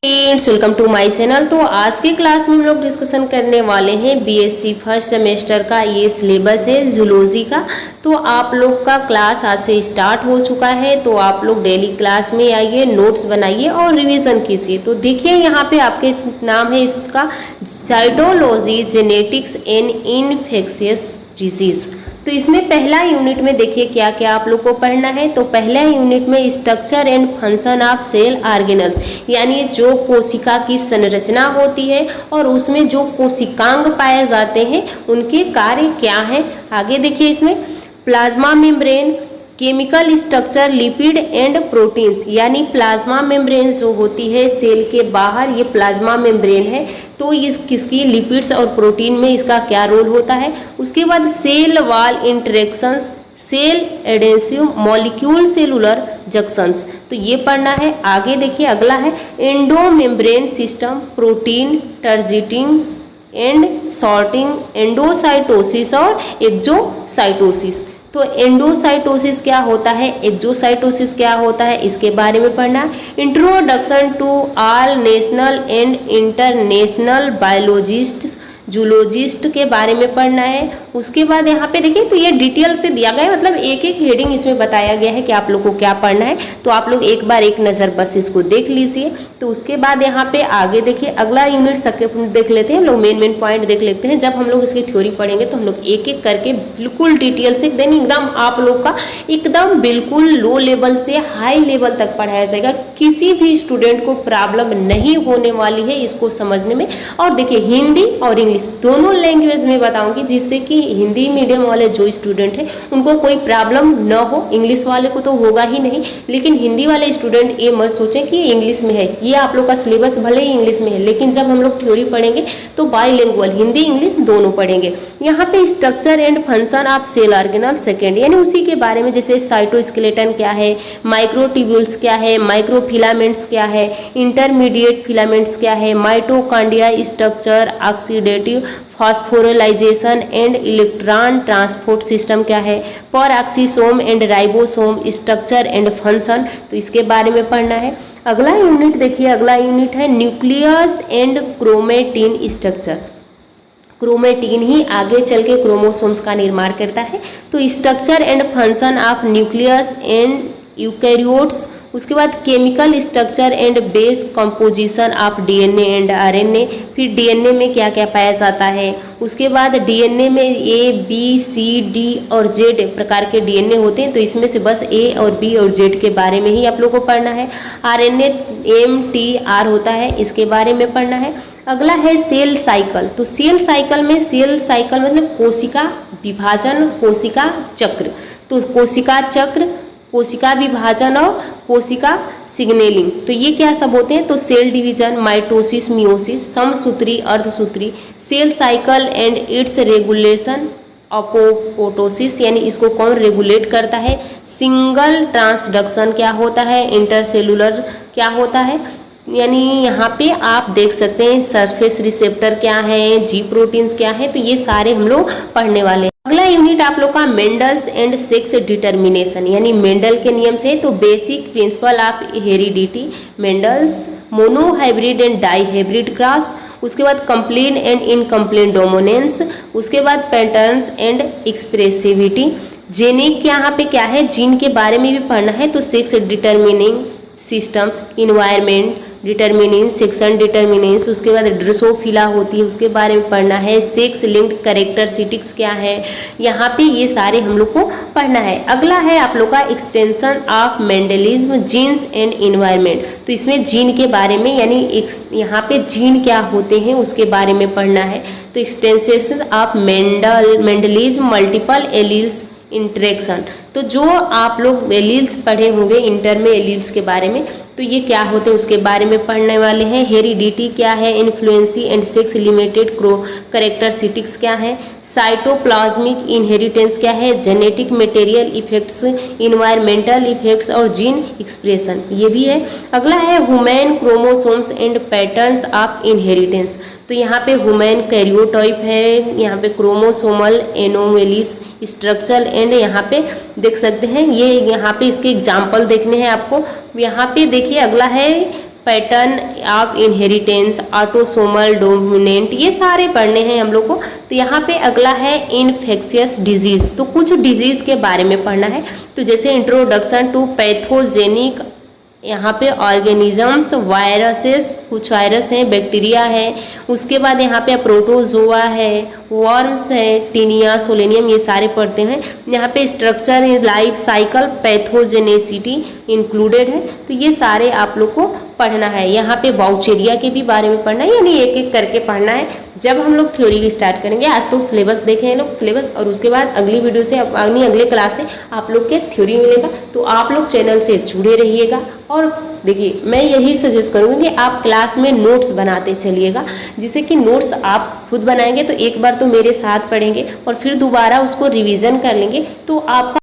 Friends, welcome to my channel. तो आज के क्लास में हम लोग डिस्कशन करने वाले हैं बीएससी फर्स्ट सेमेस्टर का ये सिलेबस है जूलॉजी का। तो आप लोग का क्लास आज से स्टार्ट हो चुका है, तो आप लोग डेली क्लास में आइए, नोट्स बनाइए और रिवीजन कीजिए। तो देखिए यहाँ पे आपके नाम है इसका cytology genetics and infectious disease. तो इसमें पहला यूनिट में देखिए क्या क्या आप लोग को पढ़ना है। तो पहला यूनिट में structure and function of cell organelles, यानी जो कोशिका की संरचना होती है और उसमें जो कोशिकांग पाए जाते हैं उनके कार्य क्या हैं। आगे देखिए इसमें plasma membrane, chemical structure, lipid and proteins, यानी प्लाज्मा मेम्ब्रेन जो होती है सेल के बाहर, ये प्लाज्मा मेम्ब्रेन है। तो इस किसकी लिपिड्स और प्रोटीन में इसका क्या रोल होता है। उसके बाद cell wall interactions, cell adhesive, molecule cellular junctions, तो ये पढ़ना है। आगे देखिए अगला है endomembrane system, protein targeting and sorting, endocytosis और एक्सोसाइटोसिस। तो एंडोसाइटोसिस क्या होता है, एक्सोसाइटोसिस क्या होता है, इसके बारे में पढ़ना। Introduction to all national and international biologists, zoologist के बारे में पढ़ना है। उसके बाद यहाँ पे देखिए तो ये डिटेल से दिया गया है, मतलब एक एक हेडिंग इसमें बताया गया है कि आप लोग को क्या पढ़ना है। तो आप लोग एक बार एक नज़र बस इसको देख लीजिए। तो उसके बाद यहाँ पे आगे देखिए अगला यूनिट सेकेंड देख लेते हैं हम लोग, मेन पॉइंट देख लेते हैं। जब हम लोग इसकी थ्योरी पढ़ेंगे तो हम लोग एक एक करके बिल्कुल डिटेल से देन एकदम आप लोग का एकदम बिल्कुल लो लेवल से हाई लेवल तक पढ़ाया जाएगा। किसी भी स्टूडेंट को प्रॉब्लम नहीं होने वाली है इसको समझने में। और देखिए हिंदी और इंग्लिश दोनों लैंग्वेज में बताऊंगी, जिससे कि हिंदी मीडियम वाले जो स्टूडेंट हैं उनको कोई प्रॉब्लम न हो। इंग्लिश वाले को तो होगा ही नहीं, लेकिन हिंदी वाले स्टूडेंट ये मत सोचें कि इंग्लिश में है। ये आप लोग का सिलेबस भले ही इंग्लिश में है, लेकिन जब हम लोग थ्योरी पढ़ेंगे तो बाईलिंगुअल हिंदी इंग्लिश दोनों पढ़ेंगे। यहाँ पे structure and function of cell organelle second, यानी उसी के बारे में, जैसे साइटोस्केलेटन क्या है, माइक्रोट्यूब्यूल्स क्या है, माइक्रोफिलामेंट्स क्या है, इंटरमीडिएट फिलामेंट्स क्या है, mitochondria structure, oxidative phosphorylation and electron transport system क्या है, peroxisome and ribosome structure and function, तो इसके बारे में पढ़ना है। अगला यूनिट देखिए, अगला यूनिट है nucleus and chromatin structure. Chromatin ही आगे चल के क्रोमोसोम्स का निर्माण करता है। तो structure and function of nucleus and eukaryotes. उसके बाद chemical structure and base composition of DNA and RNA, फिर डीएनए में क्या क्या पाया जाता है। उसके बाद डीएनए में ए बी सी डी और जेड प्रकार के डीएनए होते हैं, तो इसमें से बस ए और बी और जेड के बारे में ही आप लोगों को पढ़ना है। आरएनए एम टी आर होता है, इसके बारे में पढ़ना है। अगला है सेल साइकिल। तो सेल साइकिल में, सेल साइकिल मतलब कोशिका विभाजन, कोशिका चक्र। तो कोशिका चक्र, कोशिका विभाजन और कोशिका सिग्नलिंग, तो ये क्या सब होते हैं। तो सेल डिवीजन, माइटोसिस, मियोसिस, समसूत्री, अर्धसूत्री, cell cycle and its regulation, apoptosis, यानी इसको कौन रेगुलेट करता है। सिंगल ट्रांसडक्शन क्या होता है, इंटरसेलुलर क्या होता है, यानी यहाँ पे आप देख सकते हैं सरफेस रिसेप्टर क्या है, जी प्रोटीन्स क्या है, तो ये सारे हम लोग पढ़ने वाले हैं। अगला यूनिट आप लोग का मेंडल्स एंड सेक्स डिटर्मिनेशन, यानी मेंडल के नियम से। तो basic principle of heredity, Mendel's, monohybrid and dihybrid cross. उसके बाद कंप्लेन एंड इनकम्प्लेन डोमिनेंस। उसके बाद पैटर्न्स एंड एक्सप्रेसिविटी। जेनिक यहाँ पे क्या है, जीन के बारे में भी पढ़ना है। तो sex determining systems, environment determining, section डिटर्मिनेंस। उसके बाद ड्रोसोफिला होती है, उसके बारे में पढ़ना है। सेक्स लिंक्ड कैरेक्टरिस्टिक्स क्या है, यहाँ पे ये सारे हम लोग को पढ़ना है। अगला है आप लोग का extension of Mendelism, genes and environment. तो इसमें जीन के बारे में, यानी यहाँ पे जीन क्या होते हैं उसके बारे में पढ़ना है। तो extension of Mendelism, multiple alleles interaction. तो जो आप लोग एलील्स पढ़े होंगे इंटर में एलील्स के बारे में, तो ये क्या होते हैं उसके बारे में पढ़ने वाले हैं। हेरिडिटी क्या है, इन्फ्लुएंसी एंड सेक्स लिमिटेड कैरेक्टरिस्टिक्स क्या है, साइटोप्लाज्मिक इनहेरिटेंस क्या है, genetic material effects, environmental effects और जीन एक्सप्रेशन, ये भी है। अगला है human chromosomes and patterns of inheritance. तो यहाँ पे ह्यूमन कैरियोटाइप है, यहाँ पे क्रोमोसोमल एनोमेलीज स्ट्रक्चर एंड यहाँ पे देख सकते हैं, ये यहाँ पे इसके एग्जाम्पल देखने हैं आपको। यहाँ पे देखिए अगला है pattern of inheritance, autosomal dominant, ये सारे पढ़ने हैं हम लोग को। तो यहाँ पे अगला है इन्फेक्शियस डिजीज़, तो कुछ डिजीज़ के बारे में पढ़ना है। तो जैसे इंट्रोडक्शन टू पैथोजेनिक, यहाँ पे ऑर्गेनिजम्स, वायरसेस, कुछ वायरस हैं, बैक्टीरिया है, उसके बाद यहाँ पे प्रोटोजोआ है, वर्म्स है, टीनिया, सोलेनियम, ये सारे पढ़ते हैं। यहाँ पे structure, life cycle, pathogenicity included है, तो ये सारे आप लोग को पढ़ना है। यहाँ पे बाउचेरिया के भी बारे में पढ़ना है, यानी एक एक करके पढ़ना है जब हम लोग थ्योरी स्टार्ट करेंगे। आज तो सिलेबस देखें हैं लोग सिलेबस, और उसके बाद अगली वीडियो से अगले क्लास से आप लोग के थ्योरी मिलेगा। तो आप लोग चैनल से जुड़े रहिएगा। और देखिए, मैं यही सजेस्ट करूँगी कि आप क्लास में नोट्स बनाते चलिएगा, जिससे कि नोट्स आप खुद बनाएंगे तो एक बार तो मेरे साथ पढ़ेंगे और फिर दोबारा उसको रिवीजन कर लेंगे, तो आपका